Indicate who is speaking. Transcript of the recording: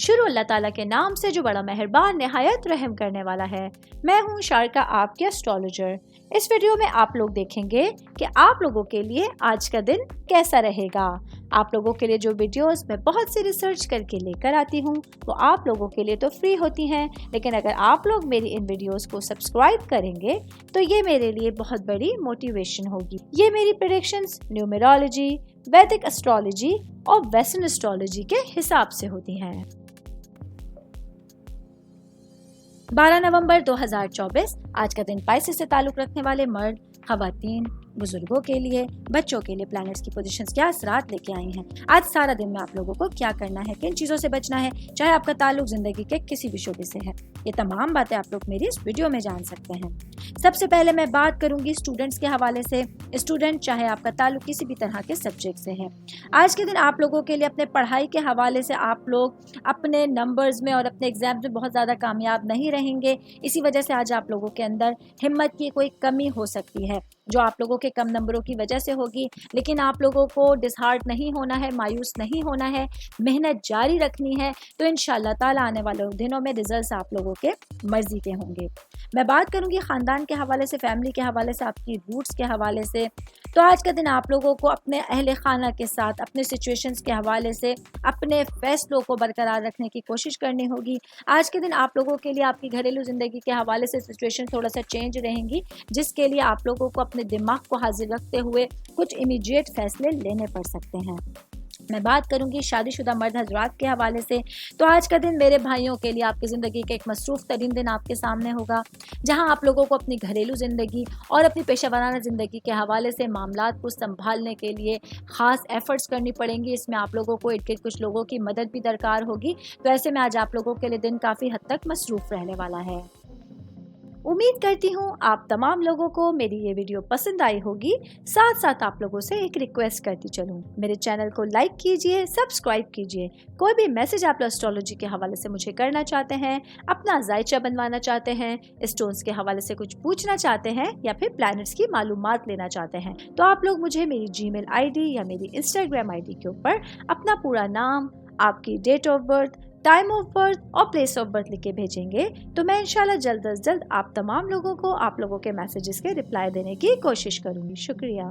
Speaker 1: शुरू अल्लाह ताला के नाम से जो बड़ा मेहरबान निहायत रहम करने वाला है। मैं हूँ शारका, आपके एस्ट्रोलॉजर। इस वीडियो में आप लोग देखेंगे कि आप लोगों के लिए आज का दिन कैसा रहेगा। आप लोगों के लिए जो वीडियोस मैं बहुत सी रिसर्च करके लेकर आती हूँ वो आप लोगों के लिए तो फ्री होती हैं, लेकिन अगर आप लोग मेरी इन वीडियोस को सब्सक्राइब करेंगे तो ये मेरे लिए बहुत बड़ी मोटिवेशन होगी। ये मेरी प्रेडिक्शंस न्यूमेरोलॉजी, वैदिक एस्ट्रोलॉजी और वेस्टर्न एस्ट्रोलॉजी के हिसाब से होती हैं। 12 नवंबर 2024 आज का दिन पाइसेस से ताल्लुक रखने वाले मर्द, खवातीन, बुजुर्गों के लिए, बच्चों के लिए प्लैनेट्स की पोजीशंस क्या असरात लेके आई हैं। आज सारा दिन में आप लोगों को क्या करना है, किन चीज़ों से बचना है, चाहे आपका ताल्लुक जिंदगी के किसी भी शोबे से है, ये तमाम बातें आप लोग मेरी इस वीडियो में जान सकते हैं। सबसे पहले मैं बात करूंगी स्टूडेंट्स के हवाले से। स्टूडेंट चाहे आपका ताल्लुक किसी भी तरह के सब्जेक्ट से है, आज के दिन आप लोगों के लिए अपने पढ़ाई के हवाले से आप लोग अपने नंबर्स में और अपने एग्जाम्स में बहुत ज़्यादा कामयाब नहीं रहेंगे। इसी वजह से आज आप लोगों के अंदर हिम्मत की कोई कमी हो सकती है जो आप लोगों के कम नंबरों की वजह से होगी, लेकिन आप लोगों को डिसहार्ट नहीं होना है, मायूस नहीं होना है, मेहनत जारी रखनी है। तो इंशाल्लाह ताला आने वाले दिनों में रिजल्ट्स आप लोगों के मर्जी के होंगे। मैं बात करूंगी ख़ानदान के हवाले से, फैमिली के हवाले से, आपकी रूट्स के हवाले से। तो आज का दिन आप लोगों को अपने अहले खाना के साथ अपने सिचुएशंस के हवाले से अपने फैसलों को बरकरार रखने की कोशिश करनी होगी। आज के दिन आप लोगों के लिए आपकी घरेलू ज़िंदगी के हवाले से सिचुएशन थोड़ा सा चेंज रहेंगी, जिसके लिए आप लोगों को अपने दिमाग को हाजिर रखते हुए कुछ इमीडिएट फैसले लेने पड़ सकते हैं। मैं बात करूंगी शादीशुदा मर्द हजरात के हवाले से। तो आज का दिन मेरे भाइयों के लिए आपकी ज़िंदगी का एक मसरूफ़ तरीन दिन आपके सामने होगा, जहां आप लोगों को अपनी घरेलू ज़िंदगी और अपनी पेशा वराना ज़िंदगी के हवाले से मामलात को संभालने के लिए ख़ास एफ़र्ट्स करनी पड़ेंगी। इसमें आप लोगों को इर्द गिर्द कुछ लोगों की मदद भी दरकार होगी। तो ऐसे में आज आप लोगों के लिए दिन काफ़ी हद तक मसरूफ़ रहने वाला है। उम्मीद करती हूँ आप तमाम लोगों को मेरी ये वीडियो पसंद आई होगी। साथ साथ आप लोगों से एक रिक्वेस्ट करती चलूँ, मेरे चैनल को लाइक कीजिए, सब्सक्राइब कीजिए। कोई भी मैसेज आप एस्ट्रोलॉजी के हवाले से मुझे करना चाहते हैं, अपना जायचा बनवाना चाहते हैं, स्टोन्स के हवाले से कुछ पूछना चाहते हैं या फिर प्लैनेट्स की मालूमात लेना चाहते हैं, तो आप लोग मुझे मेरी जीमेल आईडी या मेरी इंस्टाग्राम आईडी के ऊपर अपना पूरा नाम, आपकी date of birth, time of birth और प्लेस ऑफ बर्थ लिख के भेजेंगे। तो मैं इंशाल्लाह जल्द अज जल्द आप तमाम लोगों को आप लोगों के मैसेजेस के रिप्लाई देने की कोशिश करूंगी। शुक्रिया।